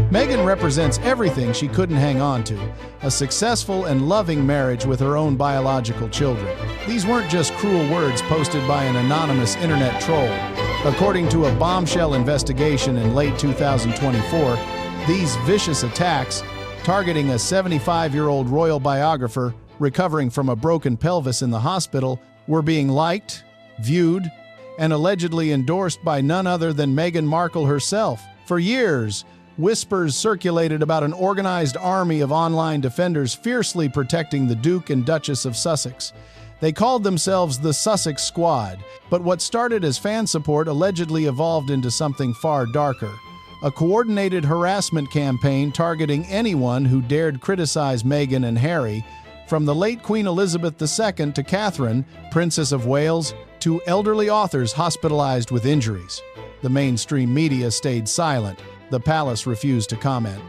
Meghan represents everything she couldn't hang on to, a successful and loving marriage with her own biological children. These weren't just cruel words posted by an anonymous internet troll. According to a bombshell investigation in late 2024, these vicious attacks, targeting a 75-year-old royal biographer recovering from a broken pelvis in the hospital, were being liked, viewed, and allegedly endorsed by none other than Meghan Markle herself. For years, whispers circulated about an organized army of online defenders fiercely protecting the Duke and Duchess of Sussex. They called themselves the Sussex Squad, but what started as fan support allegedly evolved into something far darker. A coordinated harassment campaign targeting anyone who dared criticize Meghan and Harry, from the late Queen Elizabeth II to Catherine, Princess of Wales, to elderly authors hospitalized with injuries. The mainstream media stayed silent. The palace refused to comment.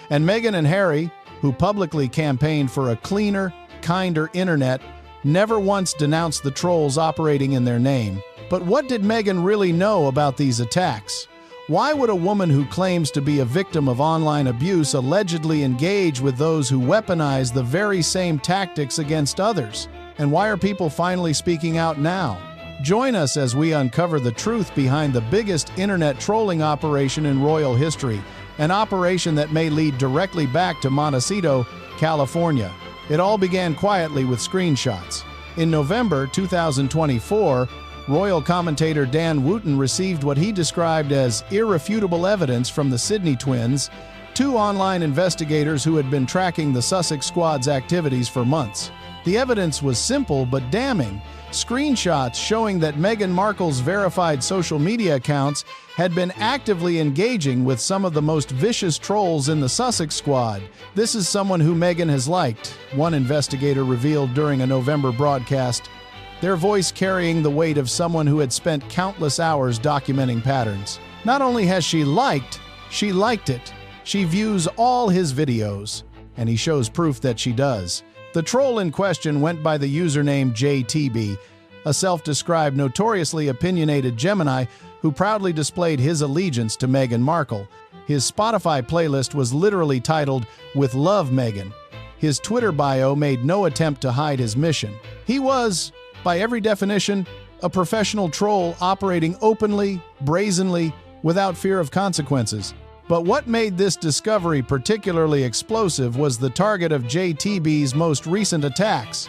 And Meghan and Harry, who publicly campaigned for a cleaner, kinder internet, never once denounced the trolls operating in their name. But what did Meghan really know about these attacks? Why would a woman who claims to be a victim of online abuse allegedly engage with those who weaponize the very same tactics against others? And why are people finally speaking out now? Join us as we uncover the truth behind the biggest internet trolling operation in royal history, an operation that may lead directly back to Montecito, California. It all began quietly with screenshots. In November 2024, royal commentator Dan Wootton received what he described as irrefutable evidence from the Sydney twins, two online investigators who had been tracking the Sussex Squad's activities for months. The evidence was simple but damning. Screenshots showing that Meghan Markle's verified social media accounts had been actively engaging with some of the most vicious trolls in the Sussex Squad. This is someone who Meghan has liked, one investigator revealed during a November broadcast, their voice carrying the weight of someone who had spent countless hours documenting patterns. Not only has she liked it. She views all his videos, and he shows proof that she does. The troll in question went by the username JTB, a self-described notoriously opinionated Gemini who proudly displayed his allegiance to Meghan Markle. His Spotify playlist was literally titled, "With Love, Meghan." His Twitter bio made no attempt to hide his mission. He was, by every definition, a professional troll operating openly, brazenly, without fear of consequences. But what made this discovery particularly explosive was the target of JTB's most recent attacks,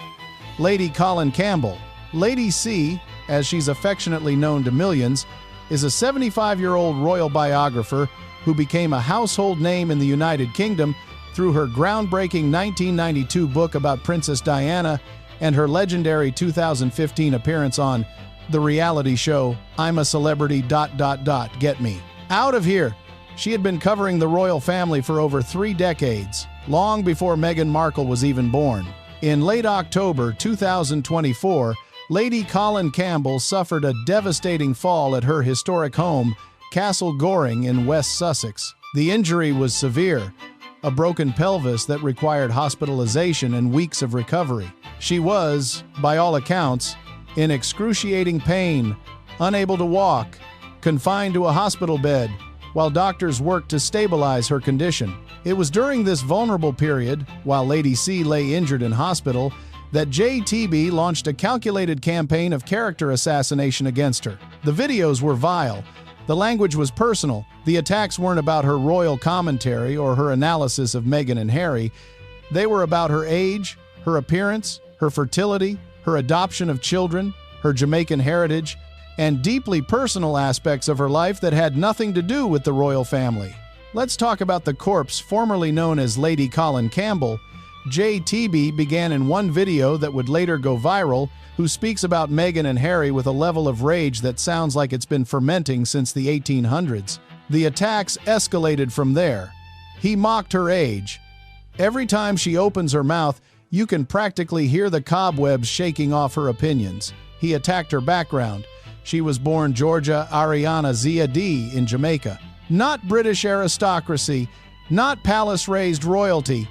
Lady Colin Campbell. Lady C, as she's affectionately known to millions, is a 75-year-old royal biographer who became a household name in the United Kingdom through her groundbreaking 1992 book about Princess Diana and her legendary 2015 appearance on the reality show I'm a Celebrity... Get me out of here. She had been covering the royal family for over 3 decades, long before Meghan Markle was even born. In late October 2024, Lady Colin Campbell suffered a devastating fall at her historic home, Castle Goring in West Sussex. The injury was severe, a broken pelvis that required hospitalization and weeks of recovery. She was, by all accounts, in excruciating pain, unable to walk, confined to a hospital bed, while doctors worked to stabilize her condition. It was during this vulnerable period, while Lady C lay injured in hospital, that JTB launched a calculated campaign of character assassination against her. The videos were vile. The language was personal. The attacks weren't about her royal commentary or her analysis of Meghan and Harry. They were about her age, her appearance, her fertility, her adoption of children, her Jamaican heritage, and deeply personal aspects of her life that had nothing to do with the royal family. Let's talk about the corpse formerly known as Lady Colin Campbell. JTB began in one video that would later go viral, who speaks about Meghan and Harry with a level of rage that sounds like it's been fermenting since the 1800s. The attacks escalated from there. He mocked her age. Every time she opens her mouth, you can practically hear the cobwebs shaking off her opinions. He attacked her background. She was born Georgia Ariana Zia D in Jamaica. Not British aristocracy, not palace-raised royalty,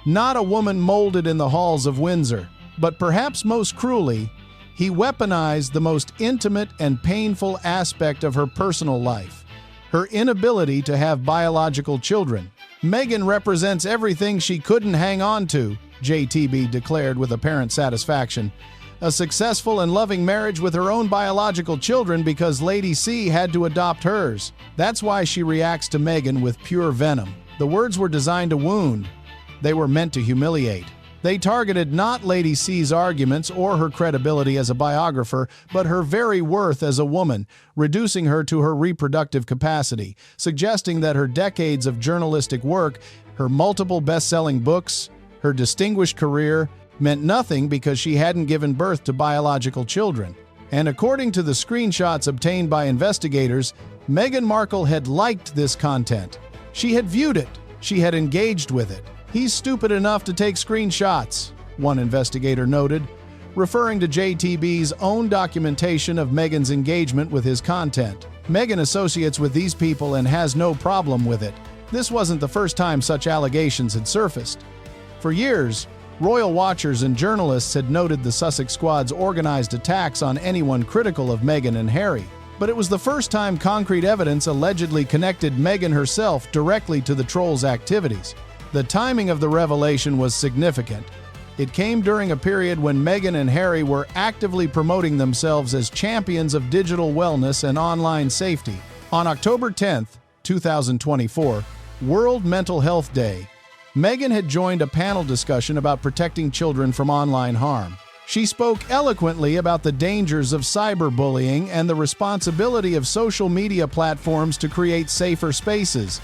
not a woman molded in the halls of Windsor. But perhaps most cruelly, he weaponized the most intimate and painful aspect of her personal life, her inability to have biological children. Meghan represents everything she couldn't hang on to, JTB declared with apparent satisfaction. A successful and loving marriage with her own biological children because Lady C had to adopt hers. That's why she reacts to Meghan with pure venom. The words were designed to wound. They were meant to humiliate. They targeted not Lady C's arguments or her credibility as a biographer, but her very worth as a woman, reducing her to her reproductive capacity, suggesting that her decades of journalistic work, her multiple best-selling books, her distinguished career, meant nothing because she hadn't given birth to biological children. And according to the screenshots obtained by investigators, Meghan Markle had liked this content. She had viewed it. She had engaged with it. "He's stupid enough to take screenshots," one investigator noted, referring to JTB's own documentation of Meghan's engagement with his content. Meghan associates with these people and has no problem with it. This wasn't the first time such allegations had surfaced. For years, royal watchers and journalists had noted the Sussex Squad's organized attacks on anyone critical of Meghan and Harry. But it was the first time concrete evidence allegedly connected Meghan herself directly to the trolls' activities. The timing of the revelation was significant. It came during a period when Meghan and Harry were actively promoting themselves as champions of digital wellness and online safety. On October 10, 2024, World Mental Health Day, Meghan had joined a panel discussion about protecting children from online harm. She spoke eloquently about the dangers of cyberbullying and the responsibility of social media platforms to create safer spaces.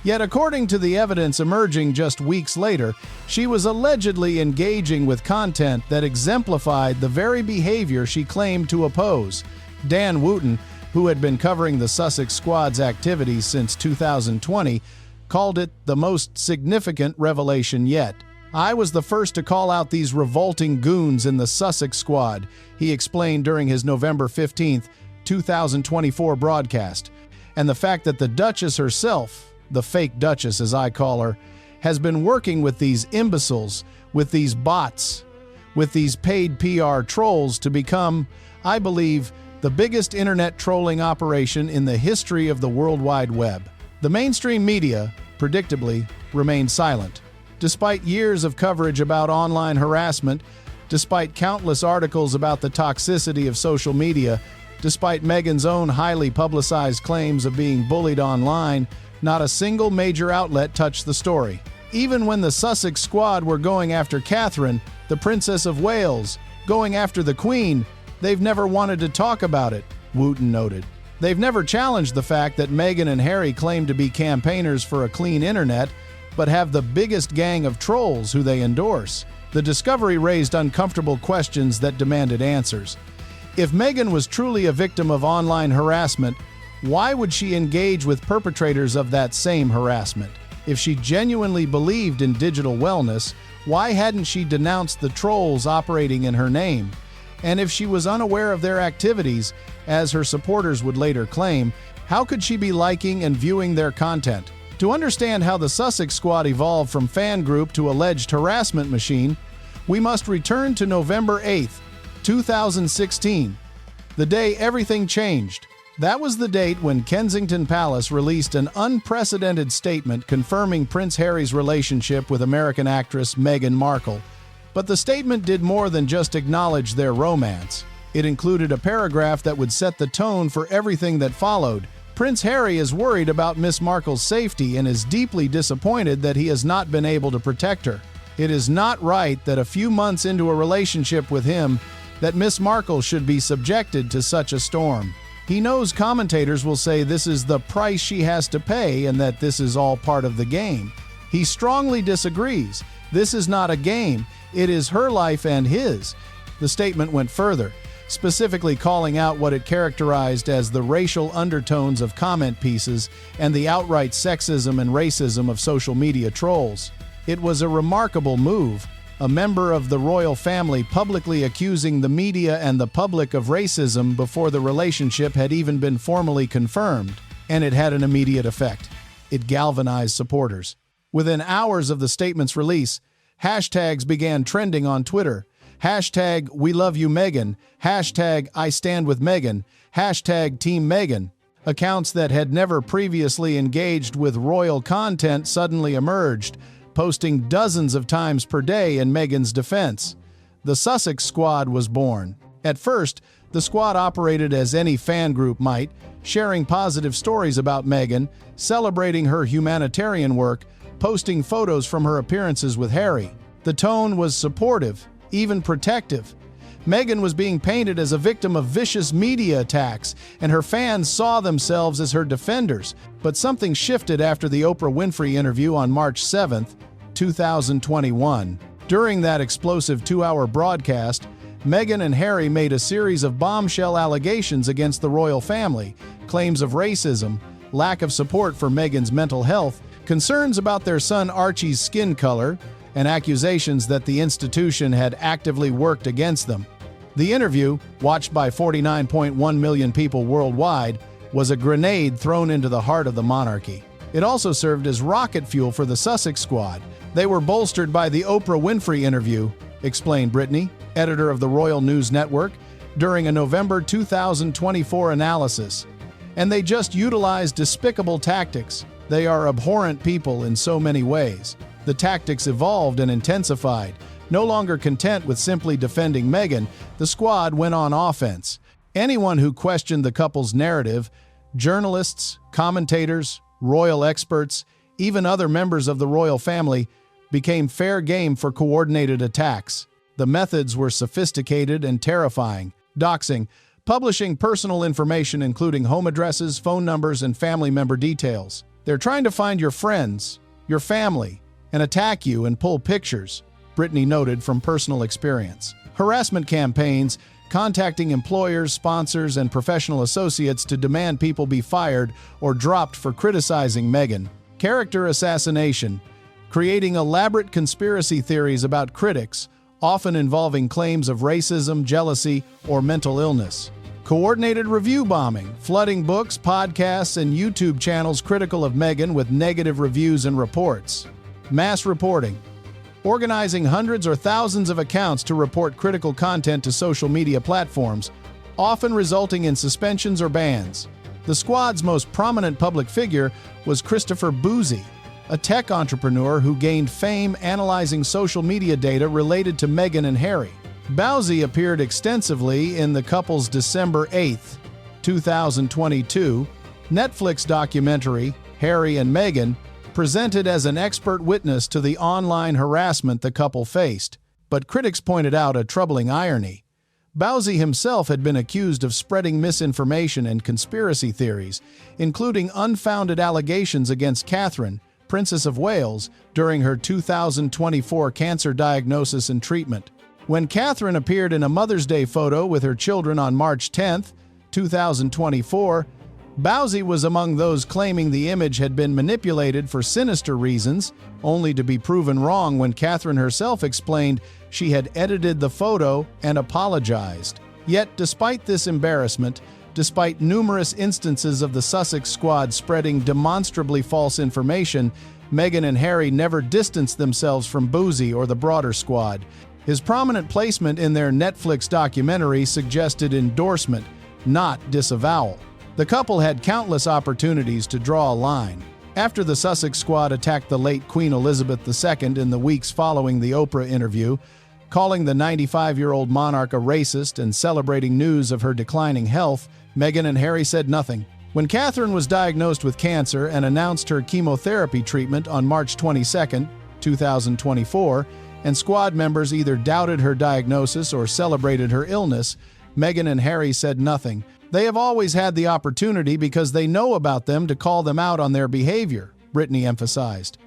Yet according to the evidence emerging just weeks later, she was allegedly engaging with content that exemplified the very behavior she claimed to oppose. Dan Wootton, who had been covering the Sussex Squad's activities since 2020, called it the most significant revelation yet. "I was the first to call out these revolting goons in the Sussex Squad," he explained during his November 15, 2024 broadcast. And the fact that the Duchess herself, the fake Duchess as I call her, has been working with these imbeciles, with these bots, with these paid PR trolls to become, I believe, the biggest internet trolling operation in the history of the World Wide Web. The mainstream media, predictably, remained silent. Despite years of coverage about online harassment, despite countless articles about the toxicity of social media, despite Meghan's own highly publicized claims of being bullied online, not a single major outlet touched the story. Even when the Sussex Squad were going after Catherine, the Princess of Wales, going after the Queen, they've never wanted to talk about it, Wootton noted. They've never challenged the fact that Meghan and Harry claim to be campaigners for a clean internet, but have the biggest gang of trolls who they endorse. The discovery raised uncomfortable questions that demanded answers. If Meghan was truly a victim of online harassment, why would she engage with perpetrators of that same harassment? If she genuinely believed in digital wellness, why hadn't she denounced the trolls operating in her name? And if she was unaware of their activities, as her supporters would later claim, how could she be liking and viewing their content? To understand how the Sussex Squad evolved from fan group to alleged harassment machine, we must return to November 8, 2016, the day everything changed. That was the date when Kensington Palace released an unprecedented statement confirming Prince Harry's relationship with American actress Meghan Markle. But the statement did more than just acknowledge their romance. It included a paragraph that would set the tone for everything that followed. Prince Harry is worried about Miss Markle's safety and is deeply disappointed that he has not been able to protect her. It is not right that a few months into a relationship with him, that Miss Markle should be subjected to such a storm. He knows commentators will say this is the price she has to pay and that this is all part of the game. He strongly disagrees. This is not a game. It is her life and his. The statement went further, specifically calling out what it characterized as the racial undertones of comment pieces and the outright sexism and racism of social media trolls. It was a remarkable move. A member of the royal family publicly accusing the media and the public of racism before the relationship had even been formally confirmed, and it had an immediate effect. It galvanized supporters. Within hours of the statement's release, hashtags began trending on Twitter. Hashtag We Love You Meghan, hashtag I Stand With Meghan, hashtag Team Meghan. Accounts that had never previously engaged with royal content suddenly emerged, posting dozens of times per day in Meghan's defense. The Sussex Squad was born. At first, the squad operated as any fan group might, sharing positive stories about Meghan, celebrating her humanitarian work, posting photos from her appearances with Harry. The tone was supportive, even protective. Meghan was being painted as a victim of vicious media attacks, and her fans saw themselves as her defenders. But something shifted after the Oprah Winfrey interview on March 7, 2021. During that explosive 2-hour broadcast, Meghan and Harry made a series of bombshell allegations against the royal family, claims of racism, lack of support for Meghan's mental health, concerns about their son Archie's skin color, and accusations that the institution had actively worked against them. The interview, watched by 49.1 million people worldwide, was a grenade thrown into the heart of the monarchy. It also served as rocket fuel for the Sussex Squad. They were bolstered by the Oprah Winfrey interview, explained Brittany, editor of the Royal News Network, during a November 2024 analysis. And they just utilized despicable tactics. They are abhorrent people in so many ways. The tactics evolved and intensified. No longer content with simply defending Meghan, the squad went on offense. Anyone who questioned the couple's narrative, journalists, commentators, royal experts, even other members of the royal family, became fair game for coordinated attacks. The methods were sophisticated and terrifying. Doxing, publishing personal information including home addresses, phone numbers, and family member details. They're trying to find your friends, your family, and attack you and pull pictures, Brittany noted from personal experience. Harassment campaigns, contacting employers, sponsors, and professional associates to demand people be fired or dropped for criticizing Meghan. Character assassination, creating elaborate conspiracy theories about critics, often involving claims of racism, jealousy, or mental illness. Coordinated review bombing, flooding books, podcasts, and YouTube channels critical of Meghan with negative reviews and reports. Mass reporting, organizing hundreds or thousands of accounts to report critical content to social media platforms, often resulting in suspensions or bans. The squad's most prominent public figure was Christopher Bouzy, a tech entrepreneur who gained fame analyzing social media data related to Meghan and Harry. Bouzy appeared extensively in the couple's December 8, 2022, Netflix documentary, Harry and Meghan, presented as an expert witness to the online harassment the couple faced. But critics pointed out a troubling irony. Bouzy himself had been accused of spreading misinformation and conspiracy theories, including unfounded allegations against Catherine, Princess of Wales, during her 2024 cancer diagnosis and treatment. When Catherine appeared in a Mother's Day photo with her children on March 10, 2024, Bouzy was among those claiming the image had been manipulated for sinister reasons, only to be proven wrong when Catherine herself explained she had edited the photo and apologized. Yet, despite this embarrassment, despite numerous instances of the Sussex Squad spreading demonstrably false information, Meghan and Harry never distanced themselves from Bouzy or the broader squad. His prominent placement in their Netflix documentary suggested endorsement, not disavowal. The couple had countless opportunities to draw a line. After the Sussex Squad attacked the late Queen Elizabeth II in the weeks following the Oprah interview, calling the 95-year-old monarch a racist and celebrating news of her declining health, Meghan and Harry said nothing. When Catherine was diagnosed with cancer and announced her chemotherapy treatment on March 22, 2024, and squad members either doubted her diagnosis or celebrated her illness, Meghan and Harry said nothing. They have always had the opportunity because they know about them to call them out on their behavior, Brittany emphasized.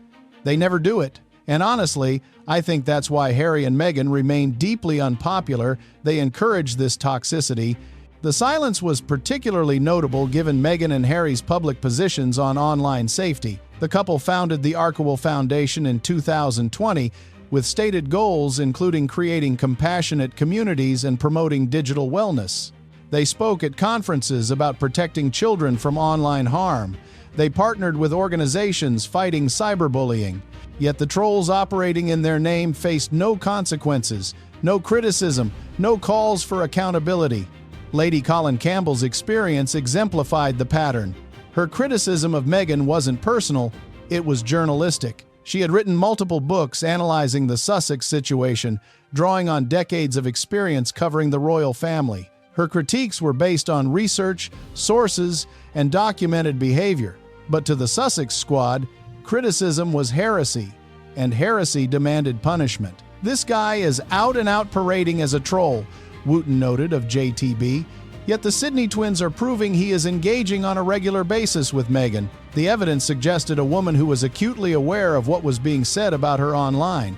They never do it. And honestly, I think that's why Harry and Meghan remain deeply unpopular. They encourage this toxicity. The silence was particularly notable given Meghan and Harry's public positions on online safety. The couple founded the Arkewell Foundation in 2020 with stated goals including creating compassionate communities and promoting digital wellness. They spoke at conferences about protecting children from online harm. They partnered with organizations fighting cyberbullying. Yet the trolls operating in their name faced no consequences, no criticism, no calls for accountability. Lady Colin Campbell's experience exemplified the pattern. Her criticism of Meghan wasn't personal, it was journalistic. She had written multiple books analyzing the Sussex situation, drawing on decades of experience covering the royal family. Her critiques were based on research, sources, and documented behavior. But to the Sussex Squad, criticism was heresy, and heresy demanded punishment. "This guy is out and out parading as a troll," Wooten noted of JTB. Yet the Sydney twins are proving he is engaging on a regular basis with Meghan. The evidence suggested a woman who was acutely aware of what was being said about her online.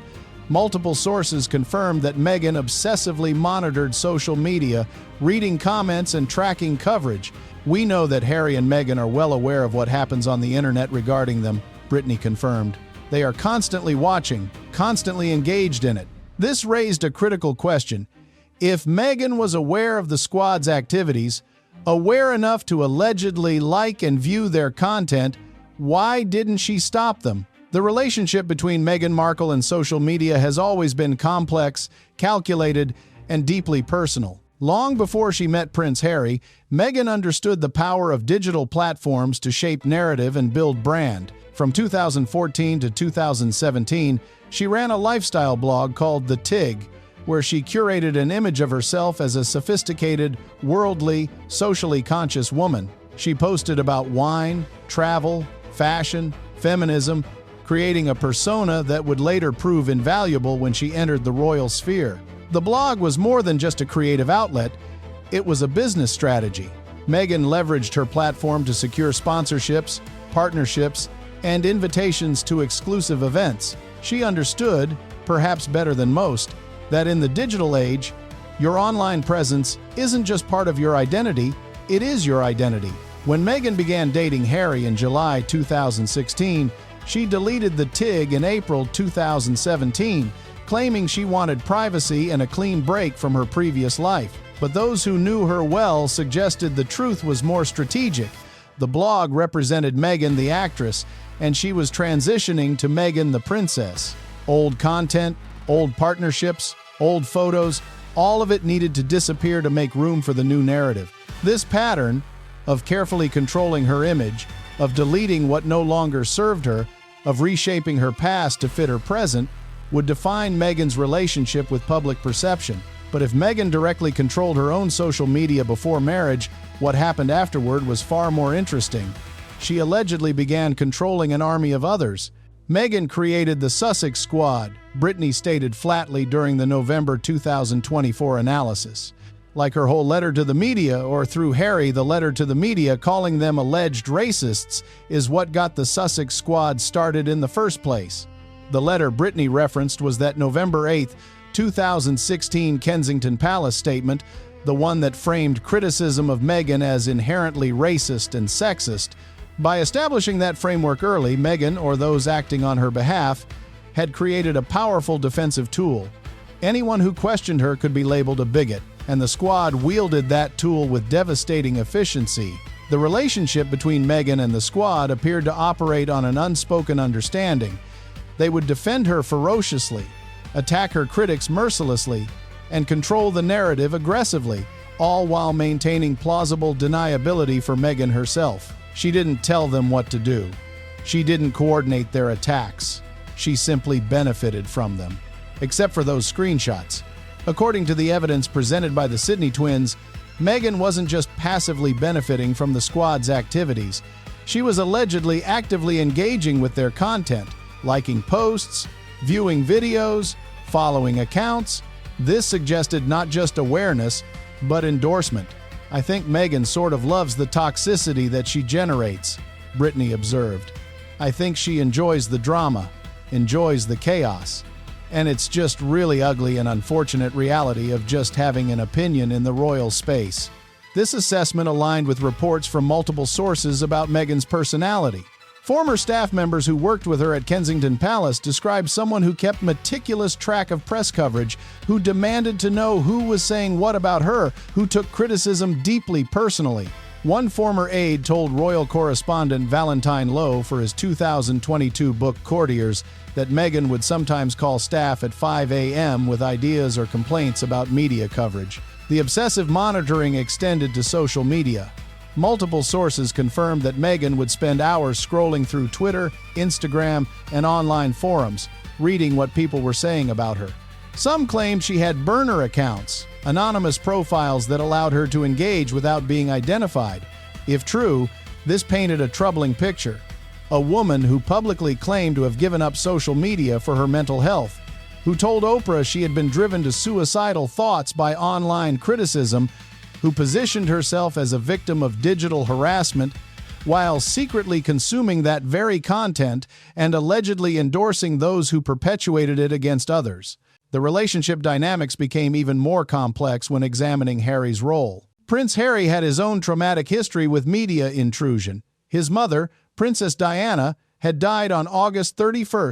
Multiple sources confirmed that Meghan obsessively monitored social media, reading comments and tracking coverage. "We know that Harry and Meghan are well aware of what happens on the internet regarding them," Brittany confirmed. "They are constantly watching, constantly engaged in it." This raised a critical question. If Meghan was aware of the squad's activities, aware enough to allegedly like and view their content, why didn't she stop them? The relationship between Meghan Markle and social media has always been complex, calculated, and deeply personal. Long before she met Prince Harry, Meghan understood the power of digital platforms to shape narrative and build brand. From 2014 to 2017, she ran a lifestyle blog called The Tig, where she curated an image of herself as a sophisticated, worldly, socially conscious woman. She posted about wine, travel, fashion, feminism, creating a persona that would later prove invaluable when she entered the royal sphere. The blog was more than just a creative outlet, it was a business strategy. Meghan leveraged her platform to secure sponsorships, partnerships, and invitations to exclusive events. She understood, perhaps better than most, that in the digital age, your online presence isn't just part of your identity, it is your identity. When Meghan began dating Harry in July 2016, she deleted the Tig in April 2017, claiming she wanted privacy and a clean break from her previous life. But those who knew her well suggested the truth was more strategic. The blog represented Meghan the actress, and she was transitioning to Meghan the princess. Old content, old partnerships, old photos, all of it needed to disappear to make room for the new narrative. This pattern of carefully controlling her image, of deleting what no longer served her, of reshaping her past to fit her present, would define Meghan's relationship with public perception. But if Meghan directly controlled her own social media before marriage, what happened afterward was far more interesting. She allegedly began controlling an army of others. Meghan created the Sussex Squad, Brittany stated flatly during the November 2024 analysis. Like her whole letter to the media, or through Harry, the letter to the media calling them alleged racists, is what got the Sussex Squad started in the first place. The letter Brittany referenced was that November 8, 2016 Kensington Palace statement, the one that framed criticism of Meghan as inherently racist and sexist. By establishing that framework early, Meghan, or those acting on her behalf, had created a powerful defensive tool. Anyone who questioned her could be labeled a bigot, and the squad wielded that tool with devastating efficiency. The relationship between Meghan and the squad appeared to operate on an unspoken understanding. They would defend her ferociously, attack her critics mercilessly, and control the narrative aggressively, all while maintaining plausible deniability for Meghan herself. She didn't tell them what to do. She didn't coordinate their attacks. She simply benefited from them. Except for those screenshots. According to the evidence presented by the Sydney twins, Meghan wasn't just passively benefiting from the squad's activities. She was allegedly actively engaging with their content, liking posts, viewing videos, following accounts. This suggested not just awareness, but endorsement. "I think Meghan sort of loves the toxicity that she generates," Brittany observed. "I think she enjoys the drama, enjoys the chaos. And it's just really ugly and unfortunate reality of just having an opinion in the royal space." This assessment aligned with reports from multiple sources about Meghan's personality. Former staff members who worked with her at Kensington Palace described someone who kept meticulous track of press coverage, who demanded to know who was saying what about her, who took criticism deeply personally. One former aide told royal correspondent Valentine Lowe for his 2022 book Courtiers that Meghan would sometimes call staff at 5 a.m. with ideas or complaints about media coverage. The obsessive monitoring extended to social media. Multiple sources confirmed that Meghan would spend hours scrolling through Twitter, Instagram, and online forums, reading what people were saying about her. Some claimed she had burner accounts, anonymous profiles that allowed her to engage without being identified. If true, this painted a troubling picture. A woman who publicly claimed to have given up social media for her mental health, who told Oprah she had been driven to suicidal thoughts by online criticism, who positioned herself as a victim of digital harassment while secretly consuming that very content and allegedly endorsing those who perpetuated it against others. The relationship dynamics became even more complex when examining Harry's role. Prince Harry had his own traumatic history with media intrusion. His mother, Princess Diana, had died on August 31,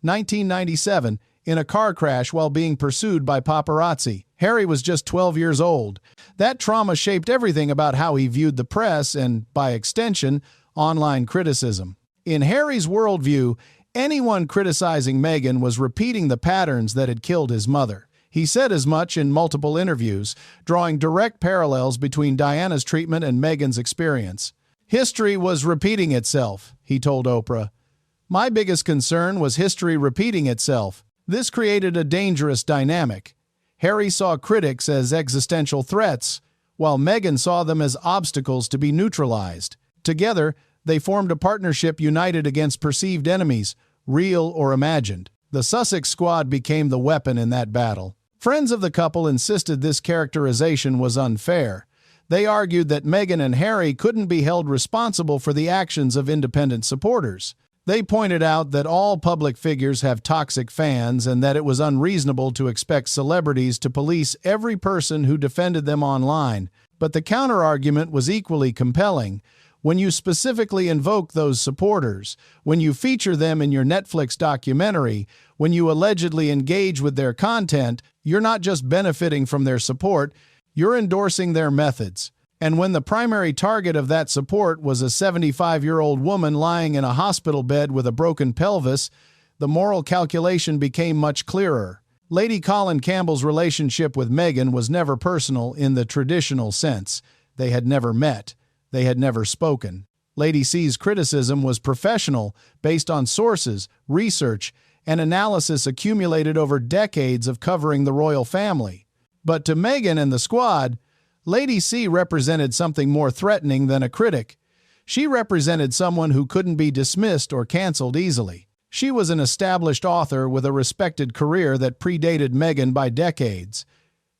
1997, in a car crash while being pursued by paparazzi. Harry was just 12 years old. That trauma shaped everything about how he viewed the press and, by extension, online criticism. In Harry's worldview, anyone criticizing Meghan was repeating the patterns that had killed his mother. He said as much in multiple interviews, drawing direct parallels between Diana's treatment and Meghan's experience. History was repeating itself, he told Oprah. My biggest concern was history repeating itself. This created a dangerous dynamic. Harry saw critics as existential threats, while Meghan saw them as obstacles to be neutralized. Together, they formed a partnership united against perceived enemies, real or imagined. The Sussex Squad became the weapon in that battle. Friends of the couple insisted this characterization was unfair. They argued that Meghan and Harry couldn't be held responsible for the actions of independent supporters. They pointed out that all public figures have toxic fans and that it was unreasonable to expect celebrities to police every person who defended them online. But the counterargument was equally compelling. When you specifically invoke those supporters, when you feature them in your Netflix documentary, when you allegedly engage with their content, you're not just benefiting from their support, you're endorsing their methods. And when the primary target of that support was a 75-year-old woman lying in a hospital bed with a broken pelvis, the moral calculation became much clearer. Lady Colin Campbell's relationship with Meghan was never personal in the traditional sense. They had never met. They had never spoken. Lady C's criticism was professional, based on sources, research, and analysis accumulated over decades of covering the royal family. But to Meghan and the squad, Lady C represented something more threatening than a critic. She represented someone who couldn't be dismissed or canceled easily. She was an established author with a respected career that predated Meghan by decades.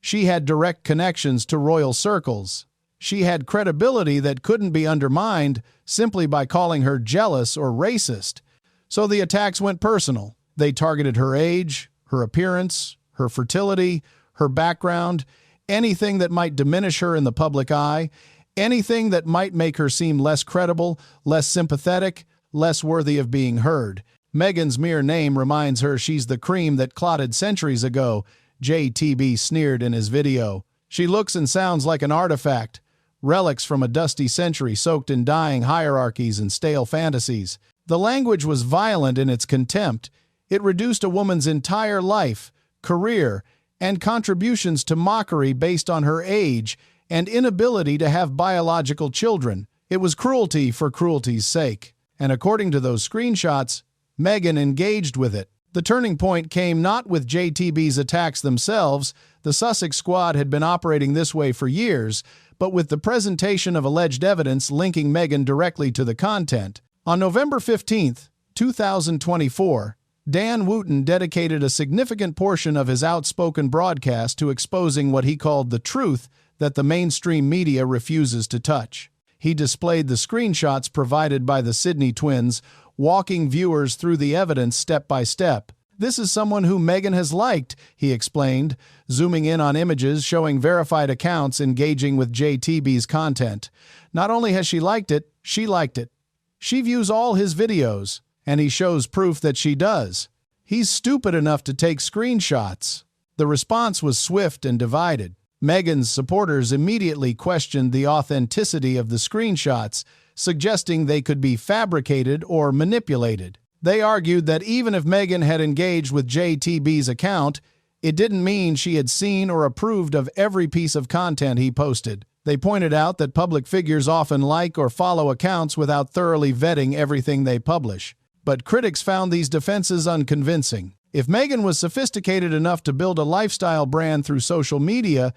She had direct connections to royal circles. She had credibility that couldn't be undermined simply by calling her jealous or racist. So the attacks went personal. They targeted her age, her appearance, her fertility, her background, anything that might diminish her in the public eye, anything that might make her seem less credible, less sympathetic, less worthy of being heard. Meghan's mere name reminds her she's the cream that clotted centuries ago, JTB sneered in his video. She looks and sounds like an artifact, relics from a dusty century soaked in dying hierarchies and stale fantasies. The language was violent in its contempt. It reduced a woman's entire life, career, and contributions to mockery based on her age and inability to have biological children. It was cruelty for cruelty's sake. And according to those screenshots, Meghan engaged with it. The turning point came not with JTB's attacks themselves. The Sussex Squad had been operating this way for years, but with the presentation of alleged evidence linking Meghan directly to the content. On November 15, 2024, Dan Wooten dedicated a significant portion of his outspoken broadcast to exposing what he called the truth that the mainstream media refuses to touch. He displayed the screenshots provided by the Sydney twins, walking viewers through the evidence step by step. This is someone who Meghan has liked, he explained, zooming in on images showing verified accounts engaging with JTB's content. Not only has she liked it, she liked it. She views all his videos, and he shows proof that she does. He's stupid enough to take screenshots. The response was swift and divided. Meghan's supporters immediately questioned the authenticity of the screenshots, suggesting they could be fabricated or manipulated. They argued that even if Meghan had engaged with JTB's account, It didn't mean she had seen or approved of every piece of content he posted. They pointed out that public figures often like or follow accounts without thoroughly vetting everything they publish. But critics found these defenses unconvincing. If Meghan was sophisticated enough to build a lifestyle brand through social media,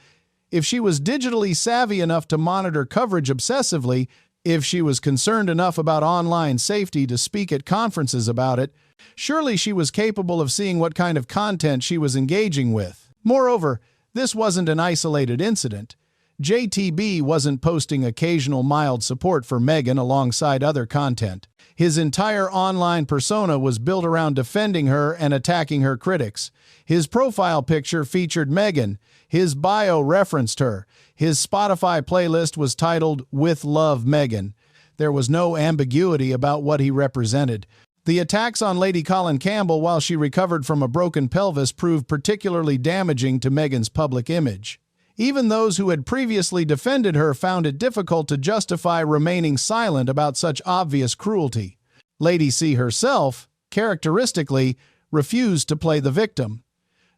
if she was digitally savvy enough to monitor coverage obsessively, if she was concerned enough about online safety to speak at conferences about it, surely she was capable of seeing what kind of content she was engaging with. Moreover, this wasn't an isolated incident. JTB wasn't posting occasional mild support for Meghan alongside other content. His entire online persona was built around defending her and attacking her critics. His profile picture featured Meghan. His bio referenced her. His Spotify playlist was titled "With Love, Meghan." There was no ambiguity about what he represented. The attacks on Lady Colin Campbell while she recovered from a broken pelvis proved particularly damaging to Meghan's public image. Even those who had previously defended her found it difficult to justify remaining silent about such obvious cruelty. Lady C herself, characteristically, refused to play the victim.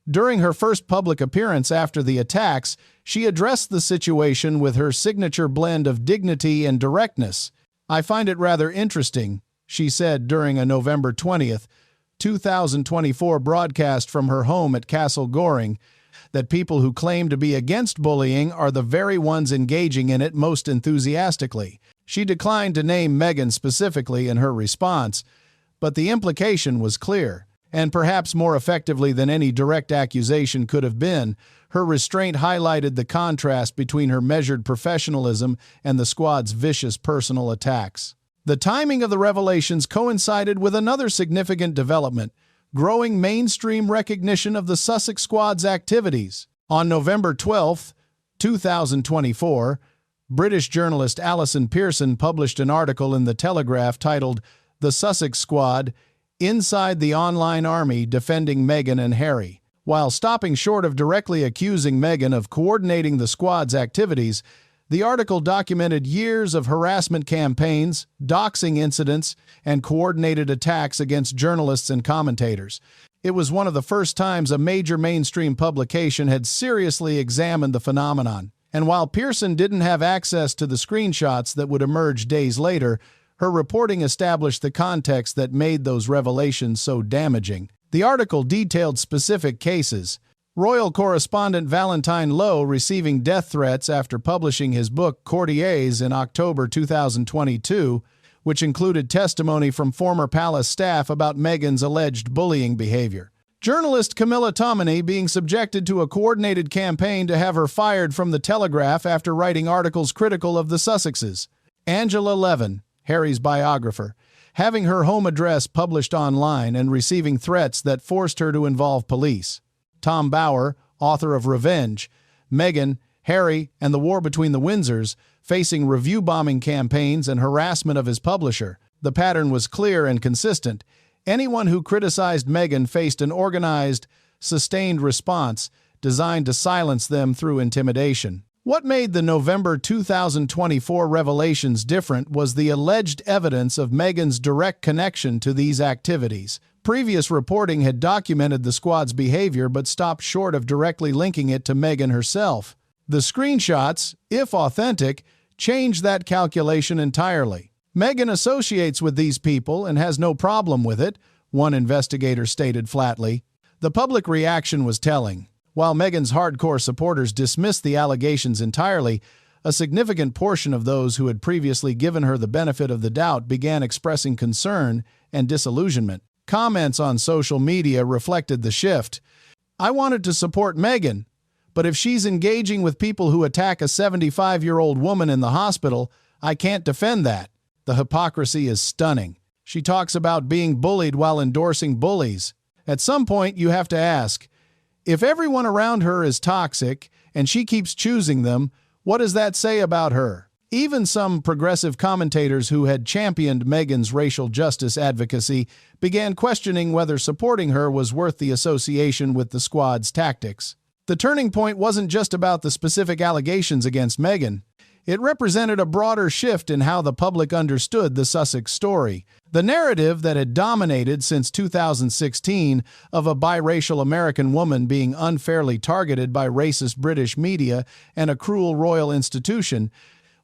During her first public appearance after the attacks, she addressed the situation with her signature blend of dignity and directness. "I find it rather interesting," she said during a November 20th, 2024 broadcast from her home at Castle Goring, that people who claim to be against bullying are the very ones engaging in it most enthusiastically. She declined to name Meghan specifically in her response, but the implication was clear, and perhaps more effectively than any direct accusation could have been, her restraint highlighted the contrast between her measured professionalism and the squad's vicious personal attacks. The timing of the revelations coincided with another significant development: growing mainstream recognition of the Sussex Squad's activities. On November 12, 2024, British journalist Alison Pearson published an article in The Telegraph titled "The Sussex Squad: Inside the Online Army Defending Meghan and Harry." While stopping short of directly accusing Meghan of coordinating the squad's activities, the article documented years of harassment campaigns, doxing incidents, and coordinated attacks against journalists and commentators. It was one of the first times a major mainstream publication had seriously examined the phenomenon. And while Pearson didn't have access to the screenshots that would emerge days later, her reporting established the context that made those revelations so damaging. The article detailed specific cases: Royal correspondent Valentine Lowe receiving death threats after publishing his book Courtiers in October 2022, which included testimony from former palace staff about Meghan's alleged bullying behavior. Journalist Camilla Tominey being subjected to a coordinated campaign to have her fired from The Telegraph after writing articles critical of the Sussexes. Angela Levin, Harry's biographer, having her home address published online and receiving threats that forced her to involve police. Tom Bower, author of Revenge, Meghan, Harry, and the War Between the Windsors, facing review bombing campaigns and harassment of his publisher. The pattern was clear and consistent. Anyone who criticized Meghan faced an organized, sustained response designed to silence them through intimidation. What made the November 2024 revelations different was the alleged evidence of Meghan's direct connection to these activities. Previous reporting had documented the squad's behavior but stopped short of directly linking it to Meghan herself. The screenshots, if authentic, changed that calculation entirely. Meghan associates with these people and has no problem with it, one investigator stated flatly. The public reaction was telling. While Meghan's hardcore supporters dismissed the allegations entirely, a significant portion of those who had previously given her the benefit of the doubt began expressing concern and disillusionment. Comments on social media reflected the shift. "I wanted to support Meghan, but if she's engaging with people who attack a 75-year-old woman in the hospital, I can't defend that. The hypocrisy is stunning. She talks about being bullied while endorsing bullies. At some point, you have to ask, if everyone around her is toxic and she keeps choosing them, what does that say about her?" Even some progressive commentators who had championed Meghan's racial justice advocacy began questioning whether supporting her was worth the association with the squad's tactics. The turning point wasn't just about the specific allegations against Meghan. It represented a broader shift in how the public understood the Sussex story. The narrative that had dominated since 2016 of a biracial American woman being unfairly targeted by racist British media and a cruel royal institution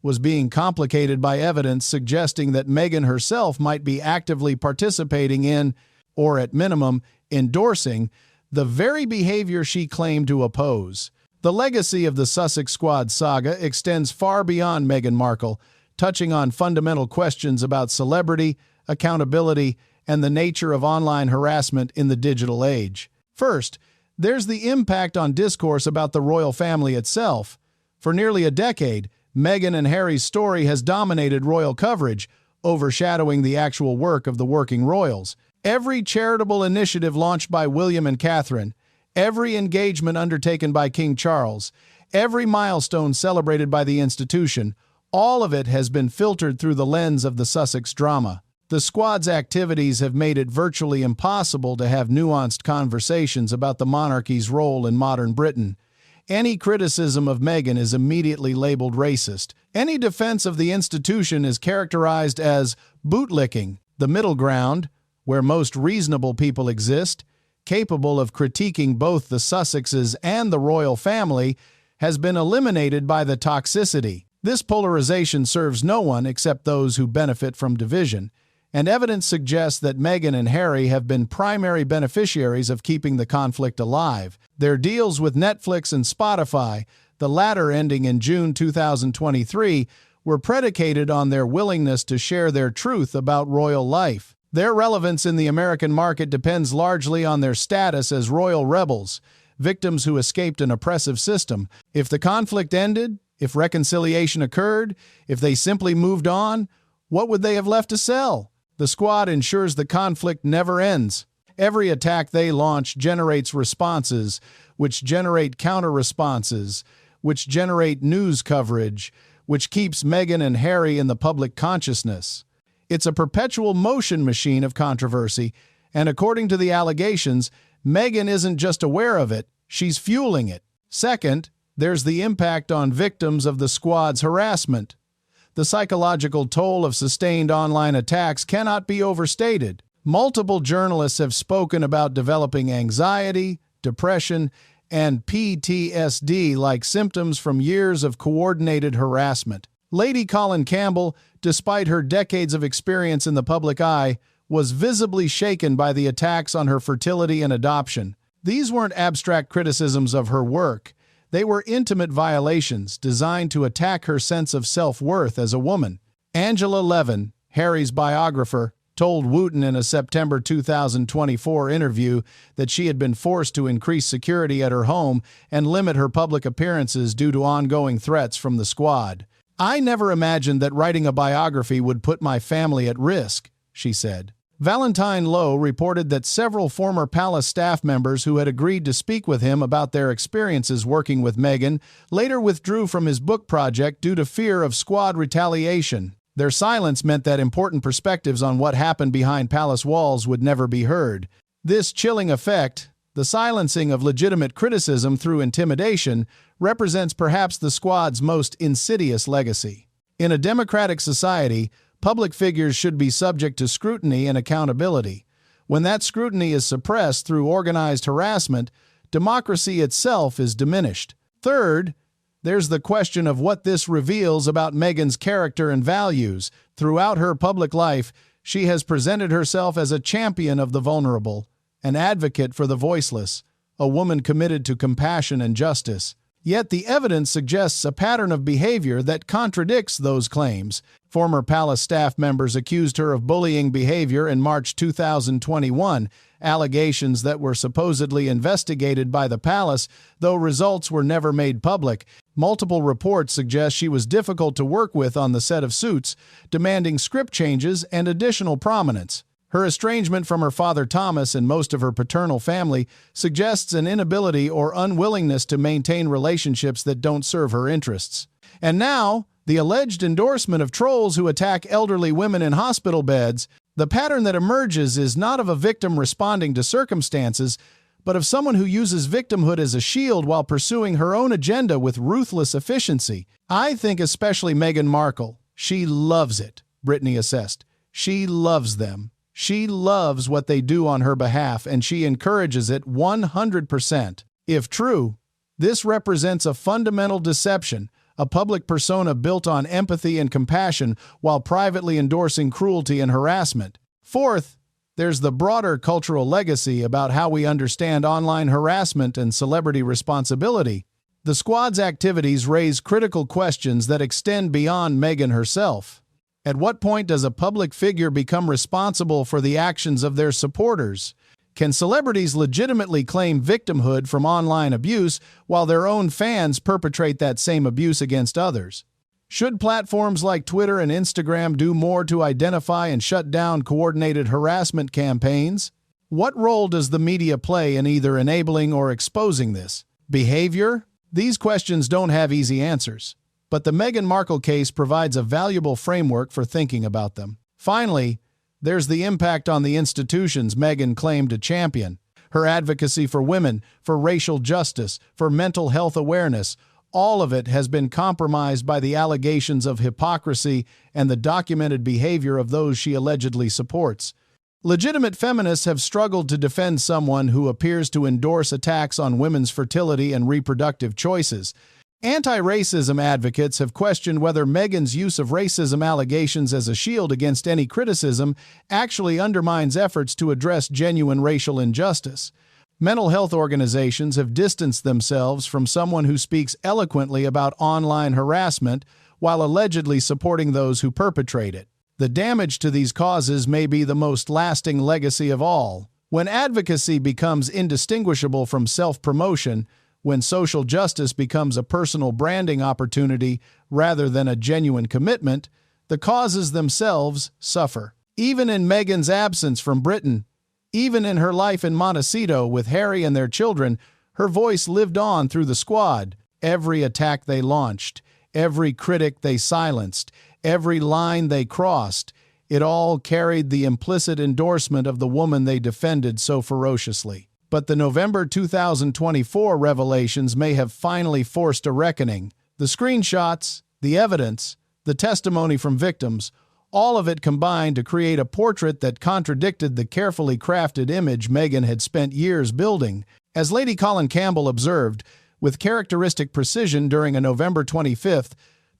was being complicated by evidence suggesting that Meghan herself might be actively participating in, or at minimum, endorsing, the very behavior she claimed to oppose. The legacy of the Sussex Squad saga extends far beyond Meghan Markle, touching on fundamental questions about celebrity, accountability, and the nature of online harassment in the digital age. First, there's the impact on discourse about the royal family itself. For nearly a decade, Meghan and Harry's story has dominated royal coverage, overshadowing the actual work of the working royals. Every charitable initiative launched by William and Catherine, every engagement undertaken by King Charles, every milestone celebrated by the institution, all of it has been filtered through the lens of the Sussex drama. The Squad's activities have made it virtually impossible to have nuanced conversations about the monarchy's role in modern Britain. Any criticism of Meghan is immediately labeled racist. Any defense of the institution is characterized as bootlicking. The middle ground, where most reasonable people exist, capable of critiquing both the Sussexes and the royal family, has been eliminated by the toxicity. This polarization serves no one except those who benefit from division, and evidence suggests that Meghan and Harry have been primary beneficiaries of keeping the conflict alive. Their deals with Netflix and Spotify, the latter ending in June 2023, were predicated on their willingness to share their truth about royal life. Their relevance in the American market depends largely on their status as royal rebels, victims who escaped an oppressive system. If the conflict ended, if reconciliation occurred, if they simply moved on, what would they have left to sell? The Squad ensures the conflict never ends. Every attack they launch generates responses, which generate counter-responses, which generate news coverage, which keeps Meghan and Harry in the public consciousness. It's a perpetual motion machine of controversy, and according to the allegations, Meghan isn't just aware of it, she's fueling it. Second, there's the impact on victims of the Squad's harassment. The psychological toll of sustained online attacks cannot be overstated. Multiple journalists have spoken about developing anxiety, depression, and PTSD-like symptoms from years of coordinated harassment. Lady Colin Campbell, despite her decades of experience in the public eye, was visibly shaken by the attacks on her fertility and adoption. These weren't abstract criticisms of her work. They were intimate violations designed to attack her sense of self-worth as a woman. Angela Levin, Harry's biographer, told Wooten in a September 2024 interview that she had been forced to increase security at her home and limit her public appearances due to ongoing threats from the Squad. "I never imagined that writing a biography would put my family at risk," she said. Valentine Lowe reported that several former palace staff members who had agreed to speak with him about their experiences working with Meghan later withdrew from his book project due to fear of Squad retaliation. Their silence meant that important perspectives on what happened behind palace walls would never be heard. This chilling effect, the silencing of legitimate criticism through intimidation, represents perhaps the Squad's most insidious legacy. In a democratic society, public figures should be subject to scrutiny and accountability. When that scrutiny is suppressed through organized harassment, democracy itself is diminished. Third, there's the question of what this reveals about Meghan's character and values. Throughout her public life, she has presented herself as a champion of the vulnerable, an advocate for the voiceless, a woman committed to compassion and justice. Yet the evidence suggests a pattern of behavior that contradicts those claims. Former palace staff members accused her of bullying behavior in March 2021, allegations that were supposedly investigated by the palace, though results were never made public. Multiple reports suggest she was difficult to work with on the set of Suits, demanding script changes and additional prominence. Her estrangement from her father Thomas and most of her paternal family suggests an inability or unwillingness to maintain relationships that don't serve her interests. And now, the alleged endorsement of trolls who attack elderly women in hospital beds. The pattern that emerges is not of a victim responding to circumstances, but of someone who uses victimhood as a shield while pursuing her own agenda with ruthless efficiency. I think especially Meghan Markle. She loves it, Brittany assessed. She loves them. She loves what they do on her behalf, and she encourages it 100%. If true, this represents a fundamental deception, a public persona built on empathy and compassion while privately endorsing cruelty and harassment. Fourth, there's the broader cultural legacy about how we understand online harassment and celebrity responsibility. The squad's activities raise critical questions that extend beyond Meghan herself. At what point does a public figure become responsible for the actions of their supporters? Can celebrities legitimately claim victimhood from online abuse while their own fans perpetrate that same abuse against others? Should platforms like Twitter and Instagram do more to identify and shut down coordinated harassment campaigns? What role does the media play in either enabling or exposing this behavior? These questions don't have easy answers, but the Meghan Markle case provides a valuable framework for thinking about them. Finally, there's the impact on the institutions Meghan claimed to champion. Her advocacy for women, for racial justice, for mental health awareness, all of it has been compromised by the allegations of hypocrisy and the documented behavior of those she allegedly supports. Legitimate feminists have struggled to defend someone who appears to endorse attacks on women's fertility and reproductive choices. Anti-racism advocates have questioned whether Meghan's use of racism allegations as a shield against any criticism actually undermines efforts to address genuine racial injustice. Mental health organizations have distanced themselves from someone who speaks eloquently about online harassment while allegedly supporting those who perpetrate it. The damage to these causes may be the most lasting legacy of all. When advocacy becomes indistinguishable from self-promotion, when social justice becomes a personal branding opportunity rather than a genuine commitment, the causes themselves suffer. Even in Meghan's absence from Britain, even in her life in Montecito with Harry and their children, her voice lived on through the squad. Every attack they launched, every critic they silenced, every line they crossed, it all carried the implicit endorsement of the woman they defended so ferociously. But the November 2024 revelations may have finally forced a reckoning. The screenshots, the evidence, the testimony from victims, all of it combined to create a portrait that contradicted the carefully crafted image Meghan had spent years building. As Lady Colin Campbell observed, with characteristic precision during a November 25,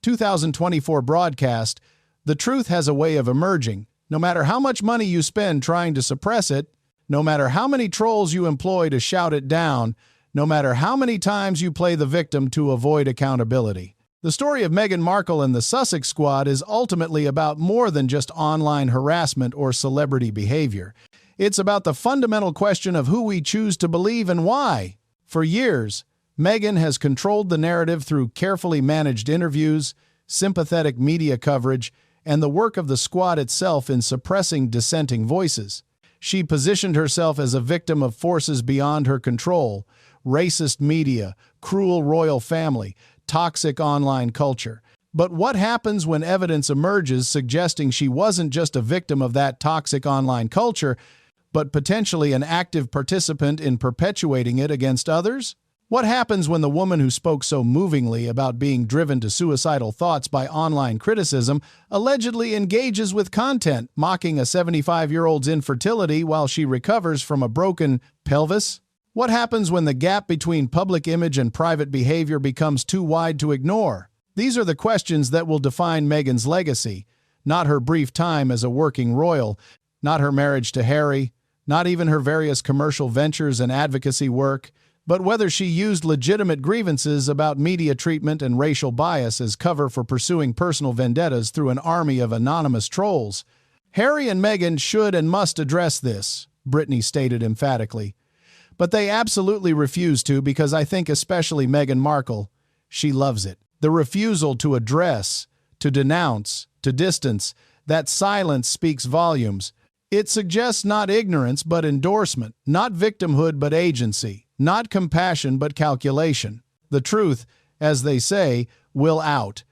2024 broadcast, the truth has a way of emerging. No matter how much money you spend trying to suppress it, no matter how many trolls you employ to shout it down, no matter how many times you play the victim to avoid accountability. The story of Meghan Markle and the Sussex Squad is ultimately about more than just online harassment or celebrity behavior. It's about the fundamental question of who we choose to believe and why. For years, Meghan has controlled the narrative through carefully managed interviews, sympathetic media coverage, and the work of the squad itself in suppressing dissenting voices. She positioned herself as a victim of forces beyond her control: racist media, cruel royal family, toxic online culture. But what happens when evidence emerges suggesting she wasn't just a victim of that toxic online culture, but potentially an active participant in perpetuating it against others? What happens when the woman who spoke so movingly about being driven to suicidal thoughts by online criticism allegedly engages with content mocking a 75-year-old's infertility while she recovers from a broken pelvis? What happens when the gap between public image and private behavior becomes too wide to ignore? These are the questions that will define Meghan's legacy, not her brief time as a working royal, not her marriage to Harry, not even her various commercial ventures and advocacy work, but whether she used legitimate grievances about media treatment and racial bias as cover for pursuing personal vendettas through an army of anonymous trolls. Harry and Meghan should and must address this, Brittany stated emphatically. But they absolutely refuse to, because I think especially Meghan Markle, she loves it. The refusal to address, to denounce, to distance, that silence speaks volumes. It suggests not ignorance but endorsement, not victimhood but agency, not compassion but calculation. The truth, as they say, will out.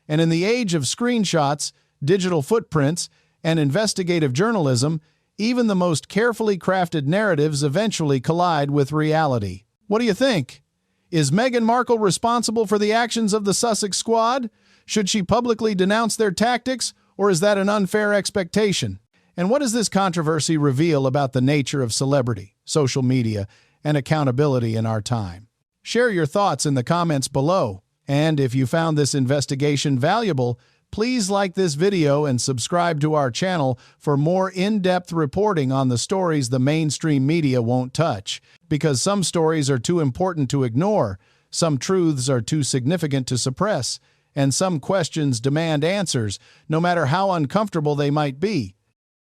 And in the age of screenshots, digital footprints, and investigative journalism, Even the most carefully crafted narratives eventually collide with reality. What do you think? Is Meghan Markle responsible for the actions of the Sussex Squad? Should she publicly denounce their tactics, or is that an unfair expectation? And what does this controversy reveal about the nature of celebrity, social media, and accountability in our time? Share your thoughts in the comments below. And if you found this investigation valuable, please like this video and subscribe to our channel for more in-depth reporting on the stories the mainstream media won't touch. Because some stories are too important to ignore, some truths are too significant to suppress, and some questions demand answers, no matter how uncomfortable they might be.